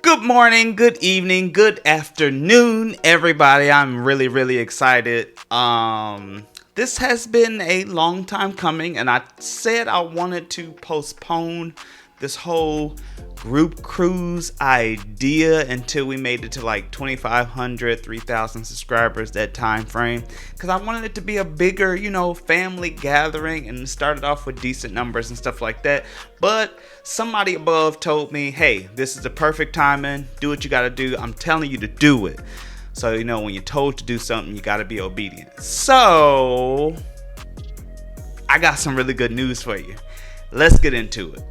Good morning, good evening, good afternoon, everybody. I'm really excited. This has been a long time coming, and I said I wanted to postpone this whole group cruise idea until we made it to like 2,500, 3,000 subscribers, that time frame, because I wanted it to be a bigger, family gathering, and started off with decent numbers and stuff like that. But somebody above told me, hey, this is the perfect timing, do what you gotta do. I'm telling you to do it. So when you're told to do something, you gotta be obedient. So I got some really good news for you. Let's get into it.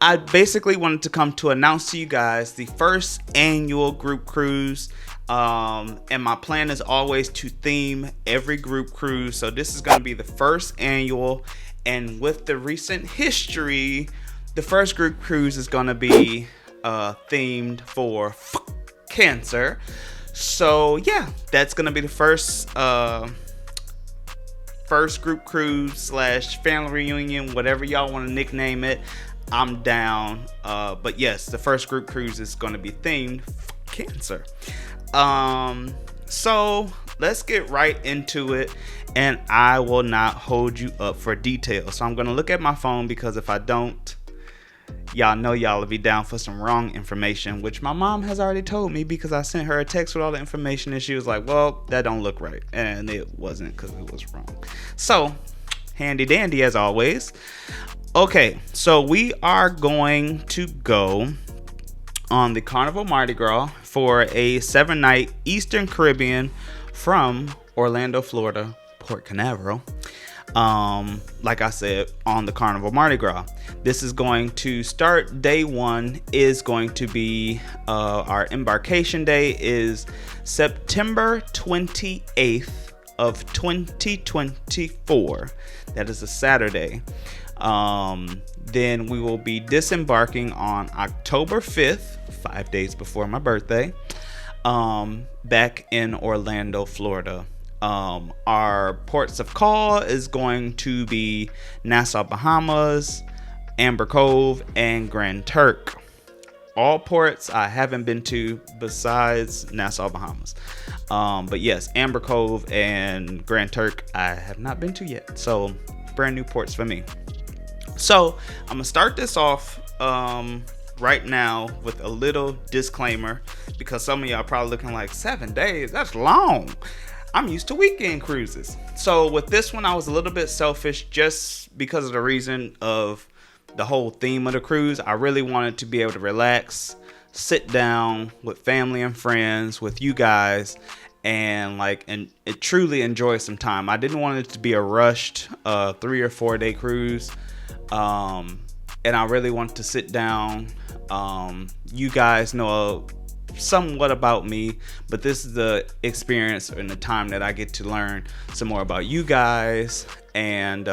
I basically wanted to come to announce to you guys the first annual group cruise. And my plan is always to theme every group cruise. So this is going to be the first annual. And with the recent history, the first group cruise is going to be themed for cancer. So yeah, that's going to be the first group cruise / family reunion, whatever y'all want to nickname it. I'm down. But yes, the first group cruise is going to be themed cancer. So let's get right into it, and I will not hold you up for details. So I'm going to look at my phone, because if I don't, y'all know y'all will be down for some wrong information, which my mom has already told me, because I sent her a text with all the information and she was like, well, that don't look right. And it wasn't, because it was wrong. So handy dandy as always. Okay, so we are going to go on the Carnival Mardi Gras for a 7-night Eastern Caribbean from Orlando, Florida, Port Canaveral. Like I said, on the Carnival Mardi Gras. This is going to start, day one is going to be, our embarkation day is September 28th of 2024. That is a Saturday. Then we will be disembarking on October 5th, 5 days before my birthday, back in Orlando, Florida. Our ports of call is going to be Nassau, Bahamas, Amber Cove, and Grand Turk. All ports I haven't been to besides Nassau, Bahamas. But yes, Amber Cove and Grand Turk I have not been to yet. So brand new ports for me. So I'm gonna start this off right now with a little disclaimer, because some of y'all probably looking like 7 days, that's long. I'm used to weekend cruises. So with this one, I was a little bit selfish, just because of the reason of the whole theme of the cruise. I really wanted to be able to relax, sit down with family and friends, with you guys, and truly enjoy some time. I didn't want it to be a rushed 3 or 4 day cruise. And I really want to sit down. You guys know somewhat about me, but this is the experience and the time that I get to learn some more about you guys, and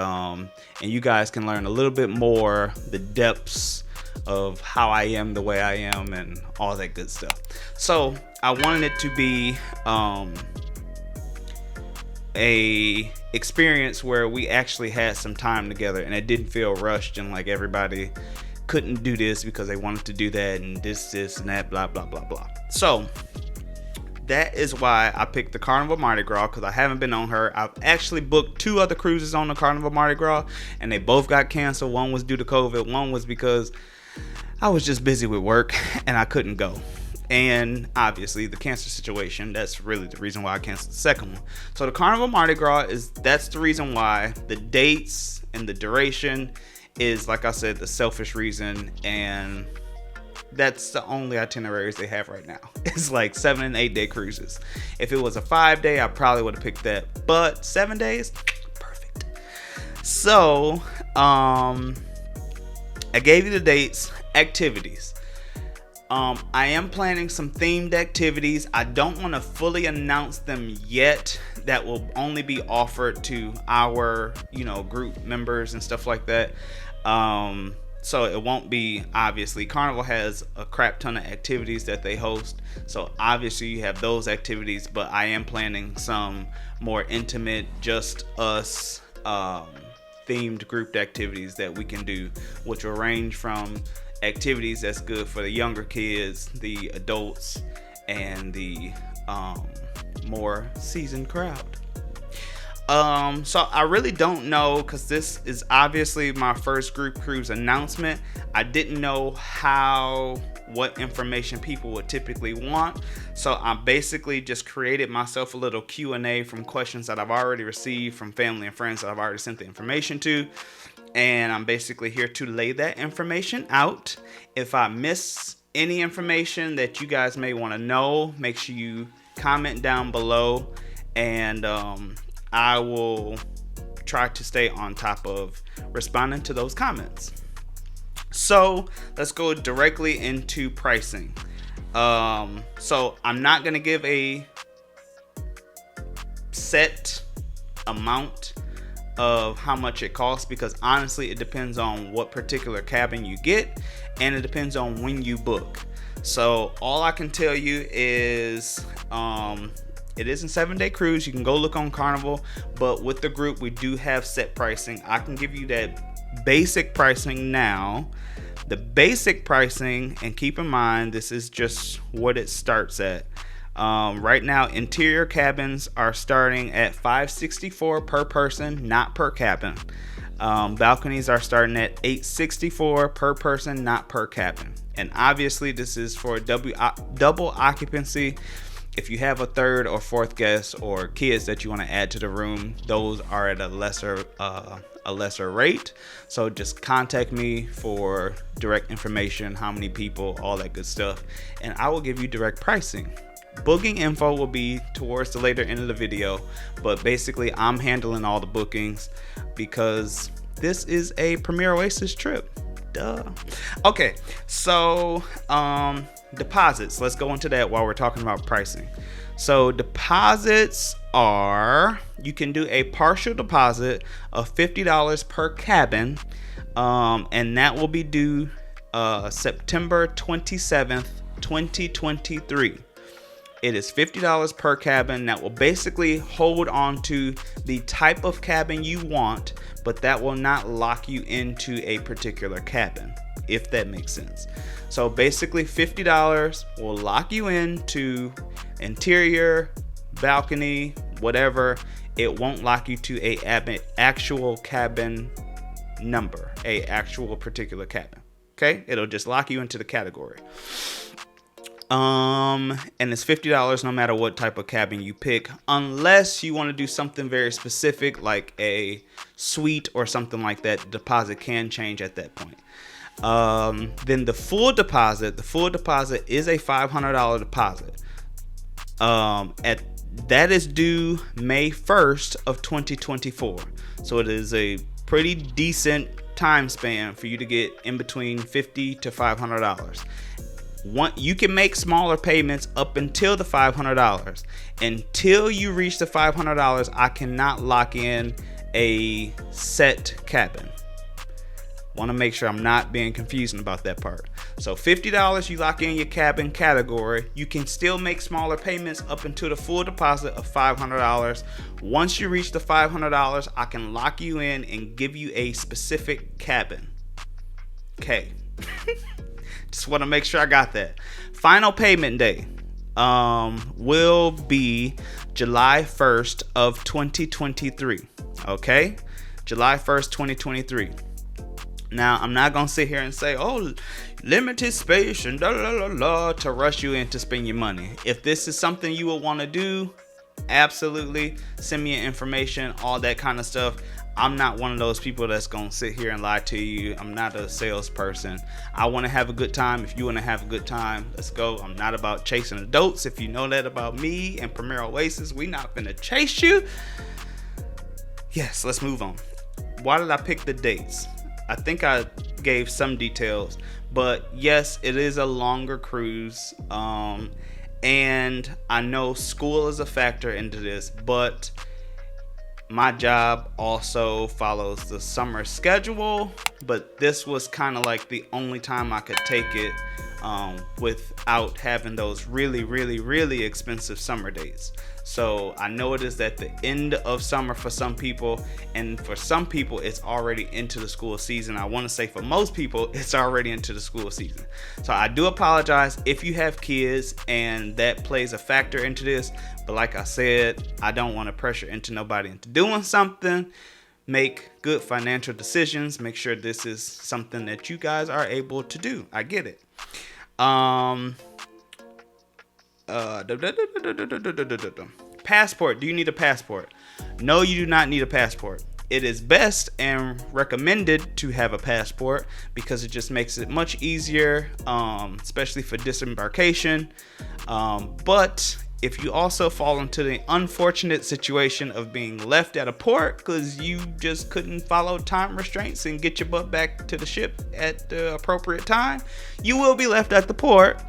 you guys can learn a little bit more the depths of how I am the way I am and all that good stuff. So I wanted it to be a experience where we actually had some time together, and it didn't feel rushed and like everybody couldn't do this because they wanted to do that and this and that, blah blah blah blah. So that is why I picked the Carnival Mardi Gras, because I haven't been on her. I've actually booked 2 other cruises on the Carnival Mardi Gras, and they both got canceled. One was due to COVID, one was because I was just busy with work and I couldn't go. And obviously the cancer situation, that's really the reason why I canceled the second one. So the Carnival Mardi Gras that's the reason why. The dates and the duration is, like I said, the selfish reason, and that's the only itineraries they have right now. It's like 7 and 8 day cruises. If it was a 5 day, I probably would have picked that, but 7 days, perfect. So I gave you the dates. Activities. I am planning some themed activities. I don't want to fully announce them yet. That will only be offered to our, group members and stuff like that. So it won't be, obviously, Carnival has a crap ton of activities that they host. So obviously you have those activities, but I am planning some more intimate, just us, themed grouped activities that we can do, which will range from activities that's good for the younger kids, the adults, and the more seasoned crowd. So I really don't know, because this is obviously my first group cruise announcement. I didn't know what information people would typically want. So I basically just created myself a little Q&A from questions that I've already received from family and friends that I've already sent the information to. And I'm basically here to lay that information out. If I miss any information that you guys may want to know, make sure you comment down below, and I will try to stay on top of responding to those comments. So let's go directly into pricing. So I'm not going to give a set amount of how much it costs, because honestly it depends on what particular cabin you get, and it depends on when you book. So all I can tell you is it is a 7-day cruise. You can go look on Carnival, but with the group we do have set pricing. I can give you that basic pricing now. The basic pricing, and keep in mind this is just what it starts at. Right now interior cabins are starting at $564 per person, not per cabin. Balconies are starting at $864 per person, not per cabin. And obviously this is for double occupancy. If you have a third or fourth guest or kids that you want to add to the room, those are at a lesser rate. So just contact me for direct information, how many people, all that good stuff, and I will give you direct pricing. Booking info will be towards the later end of the video, but basically I'm handling all the bookings because this is a Premier Oasis trip. Duh. Okay, so deposits. Let's go into that while we're talking about pricing. So deposits are, you can do a partial deposit of $50 per cabin, and that will be due September 27th, 2023. It is $50 per cabin. That will basically hold on to the type of cabin you want, but that will not lock you into a particular cabin, if that makes sense. So basically $50 will lock you into interior, balcony, whatever. It won't lock you to a actual cabin number, a actual particular cabin. Okay? It'll just lock you into the category. And it's $50 no matter what type of cabin you pick, unless you want to do something very specific like a suite or something like that. The deposit can change at that point. Then the full deposit is a $500 deposit. That is due May 1st of 2024. So it is a pretty decent time span for you to get in between $50 to $500. You can make smaller payments up until the $500. Until you reach the $500, I cannot lock in a set cabin. Want to make sure I'm not being confusing about that part. So $50, you lock in your cabin category. You can still make smaller payments up until the full deposit of $500. Once you reach the $500, I can lock you in and give you a specific cabin. Okay. Just want to make sure I got that. Final payment day will be July 1st of 2023. Okay? July 1st, 2023. Now, I'm not going to sit here and say, oh, limited space and to rush you in to spend your money. If this is something you will want to do, absolutely. Send me your information, all that kind of stuff. I'm not one of those people that's going to sit here and lie to you. I'm not a salesperson. I want to have a good time. If you want to have a good time, let's go. I'm not about chasing adults. If you know that about me and Premier Oasis, we not going to chase you. Yes, let's move on. Why did I pick the dates? I think I gave some details, but yes, it is a longer cruise. And I know school is a factor into this, but my job also follows the summer schedule, but this was kind of like the only time I could take it without having those really, really, really expensive summer dates. So I know it is at the end of summer for some people, and for some people it's already into the school season. I want to say for most people it's already into the school season. So I do apologize if you have kids and that plays a factor into this, but like I said, I don't want to pressure into nobody into doing something. Make good financial decisions. Make sure this is something that you guys are able to do. I get it. Passport. Do you need a passport? No, you do not need a passport. It is best and recommended to have a passport because it just makes it much easier, especially for disembarkation. But if you also fall into the unfortunate situation of being left at a port because you just couldn't follow time restraints and get your butt back to the ship at the appropriate time, you will be left at the port.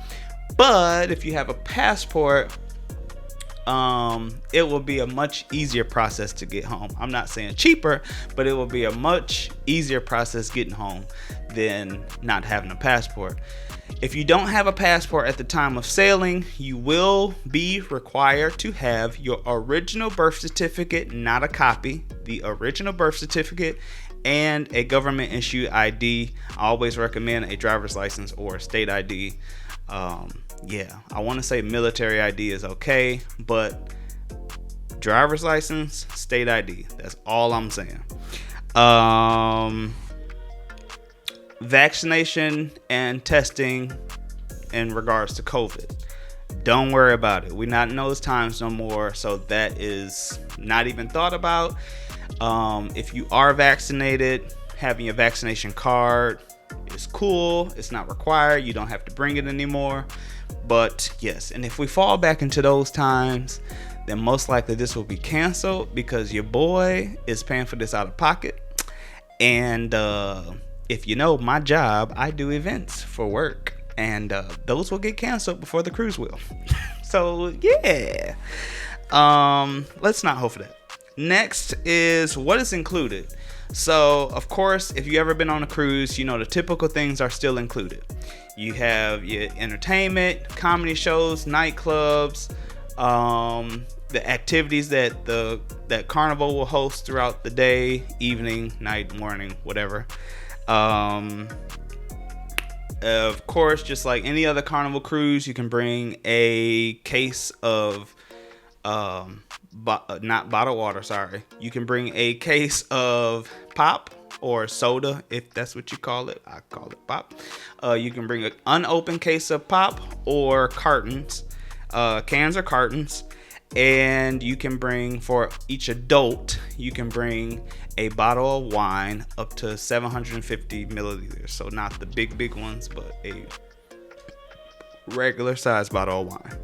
But if you have a passport, it will be a much easier process to get home. I'm not saying cheaper, but it will be a much easier process getting home than not having a passport. If you don't have a passport at the time of sailing, you will be required to have your original birth certificate, not a copy, the original birth certificate, and a government issued ID. I always recommend a driver's license or a state ID. I want to say military ID is okay, but driver's license, state ID, that's all I'm saying. Vaccination and testing in regards to COVID. Don't worry about it. We're not in those times no more, so that is not even thought about. If you are vaccinated, having your vaccination card is cool. It's not required. You don't have to bring it anymore. But yes, and if we fall back into those times, then most likely this will be canceled because your boy is paying for this out of pocket. And if you know my job, I do events for work, and those will get canceled before the cruise will. So yeah, let's not hope for that. Next is what is included. So of course, if you ever been on a cruise, you know the typical things are still included. You have your entertainment, comedy shows, nightclubs, the activities that Carnival will host throughout the day, evening, night, morning, whatever. Of course, just like any other Carnival cruise, you can bring a case of not bottled water, sorry. You can bring a case of pop or soda, if that's what you call it. I call it pop. You can bring an unopened case of pop or cartons, cans or cartons. And you can bring, for each adult, you can bring a bottle of wine up to 750 milliliters. So not the big ones, but a regular size bottle of wine.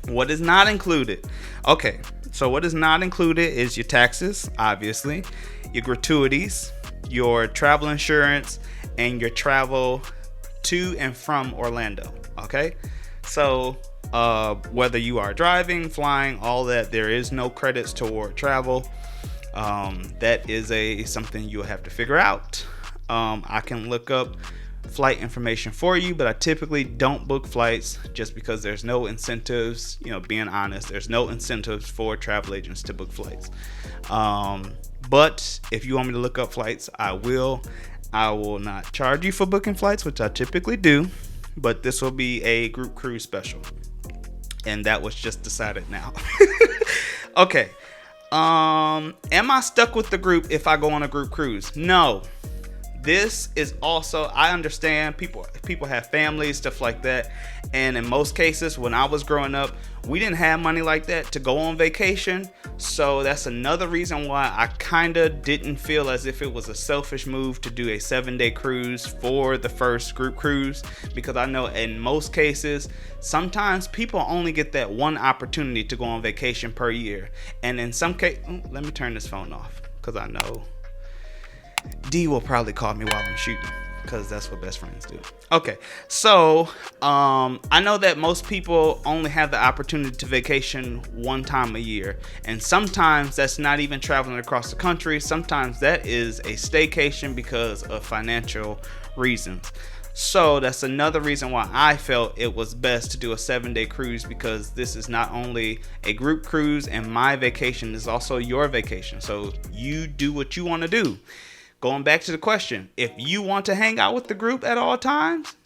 What is not included? Okay, so what is not included is your taxes, obviously, your gratuities, your travel insurance, and your travel to and from Orlando. Okay, so whether you are driving, flying, all that, there is no credits toward travel. That is something you'll have to figure out. I can look up flight information for you, but I typically don't book flights just because there's no incentives. Being honest, there's no incentives for travel agents to book flights. But if you want me to look up flights, I will. I will not charge you for booking flights, which I typically do, but this will be a group cruise special. And that was just decided now. Okay. Am I stuck with the group if I go on a group cruise? No. This is also, I understand people have families, stuff like that. And in most cases, when I was growing up, we didn't have money like that to go on vacation. So that's another reason why I kind of didn't feel as if it was a selfish move to do a 7-day cruise for the first group cruise. Because I know in most cases, sometimes people only get that one opportunity to go on vacation per year. And in some cases, let me turn this phone off because I know D will probably call me while I'm shooting. because that's what best friends do. Okay, so I know that most people only have the opportunity to vacation one time a year, and sometimes that's not even traveling across the country. Sometimes that is a staycation because of financial reasons. So that's another reason why I felt it was best to do a 7-day cruise, because this is not only a group cruise and my vacation is also your vacation. So you do what you want to do. Going back to the question, if you want to hang out with the group at all times,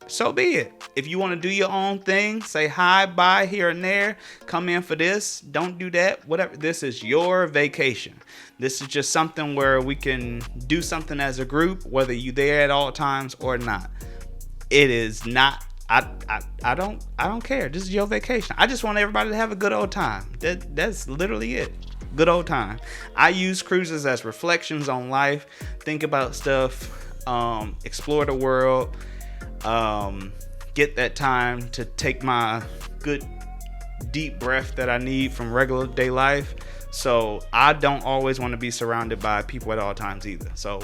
so be it. If you want to do your own thing, say hi, bye here and there, come in for this, don't do that, whatever. This is your vacation. This is just something where we can do something as a group, whether you're there at all times or not. It is not, I don't care. This is your vacation. I just want everybody to have a good old time. That's literally it. Good old time. I use cruises as reflections on life. Think about stuff, explore the world, get that time to take my good deep breath that I need from regular day life. So I don't always want to be surrounded by people at all times either. So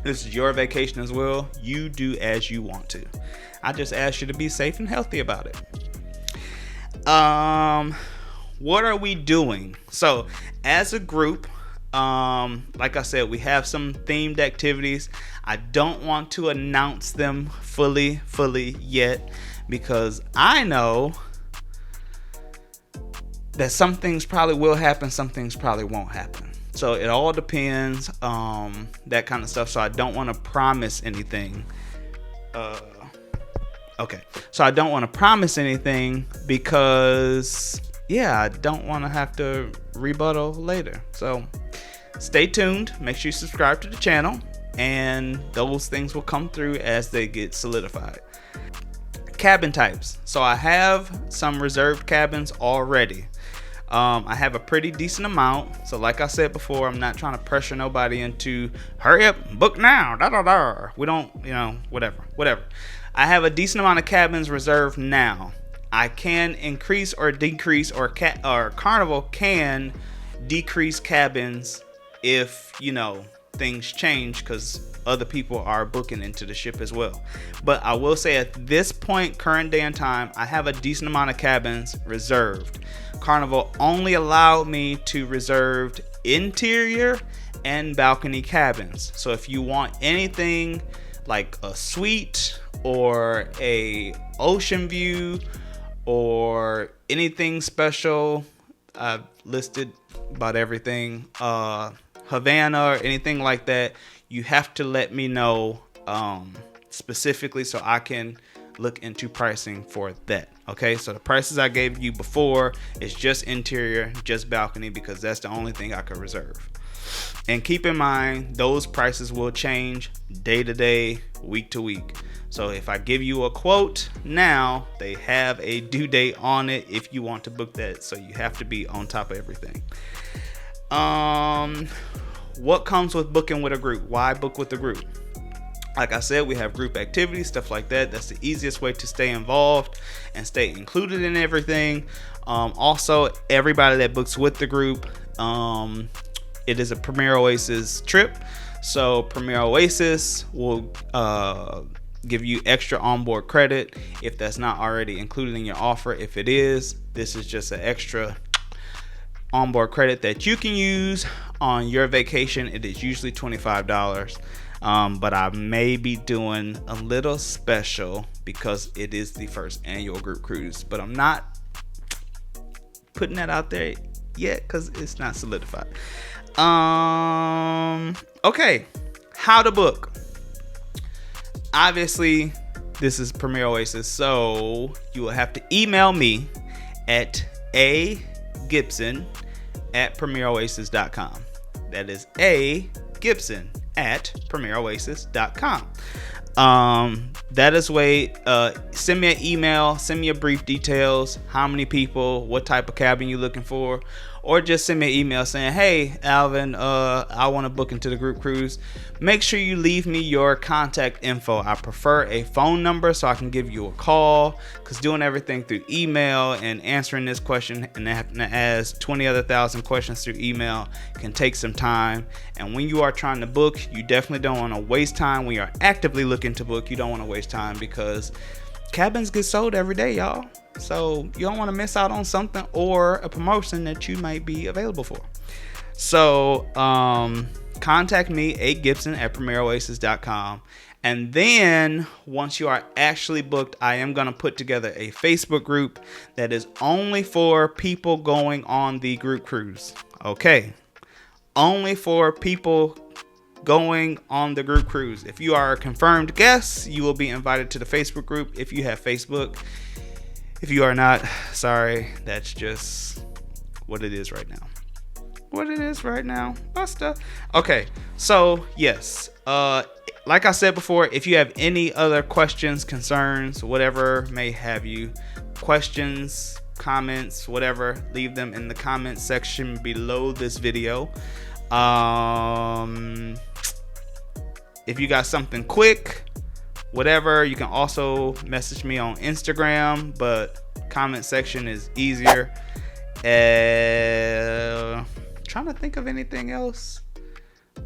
this is your vacation as well. You do as you want to. I just ask you to be safe and healthy about it. What are we doing? So as a group, like I said, we have some themed activities. I don't want to announce them fully yet, because I know that some things probably will happen, some things probably won't happen. So it all depends, that kind of stuff. So I don't want to promise anything. Okay. So I don't want to promise anything because, yeah, I don't want to have to rebuttal later. So stay tuned. Make sure you subscribe to the channel, and those things will come through as they get solidified. Cabin types. So I have some reserved cabins already. I have a pretty decent amount. So like I said before, I'm not trying to pressure nobody into hurry up, book now. We don't, whatever. I have a decent amount of cabins reserved now. I can increase or decrease, or Carnival can decrease cabins if, things change, because other people are booking into the ship as well. But I will say at this point, current day and time, I have a decent amount of cabins reserved. Carnival only allowed me to reserve interior and balcony cabins. So if you want anything like a suite or a ocean view or anything special, I've listed about everything, Havana or anything like that, you have to let me know specifically so I can look into pricing for that. Okay, so the prices I gave you before is just interior, just balcony, because that's the only thing I could reserve. And keep in mind, those prices will change day to day, week to week. So if I give you a quote now, they have a due date on it if you want to book that. So you have to be on top of everything. What comes with booking with a group? Why book with a group? Like I said, we have group activities, stuff like that. That's the easiest way to stay involved and stay included in everything. Also, everybody that books with the group, it is a Premier Oasis trip. So Premier Oasis will give you extra onboard credit if that's not already included in your offer. If it is, this is just an extra onboard credit that you can use on your vacation. It is usually $25. But I may be doing a little special because it is the first annual group cruise. But I'm not putting that out there yet because it's not solidified. Okay, how to book. Obviously, this is Premier Oasis, so you will have to email me at AGibson@premieroasis.com. That is AGibson@premieroasis.com. That is way. Send me an email, send me your brief details, how many people, what type of cabin you're looking for, or just send me an email saying, hey, Alvin, I want to book into the group cruise. Make sure you leave me your contact info. I prefer a phone number so I can give you a call, because doing everything through email and answering this question and having to ask 20 other thousand questions through email can take some time. And when you are trying to book, you definitely don't want to waste time. When you're actively looking to book, you don't want to waste time, because cabins get sold every day, y'all. So you don't want to miss out on something or a promotion that you might be available for. So contact me, AGibson at premieroasis.com. And then once you are actually booked, I am going to put together a Facebook group that is only for people going on the group cruise. Okay. Only for people going on the group cruise. If you are a confirmed guest, you will be invited to the Facebook group if you have Facebook. If you are not, sorry, that's just what it is right now. Busta. Okay, so yes, like I said before, if you have any other questions, concerns, whatever may have you, questions, comments, whatever, leave them in the comment section below this video. If you got something quick, whatever, you can also message me on Instagram, but comment section is easier. Trying to think of anything else.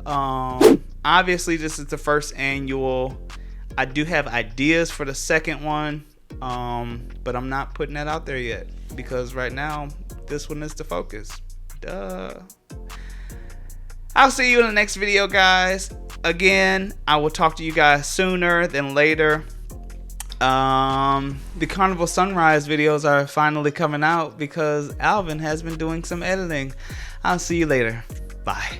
Obviously this is the first annual. I do have ideas for the second one, but I'm not putting that out there yet, because right now this one is the focus. Duh. I'll see you in the next video, guys. Again, I will talk to you guys sooner than later. The Carnival Sunrise videos are finally coming out because Alvin has been doing some editing. I'll see you later. Bye.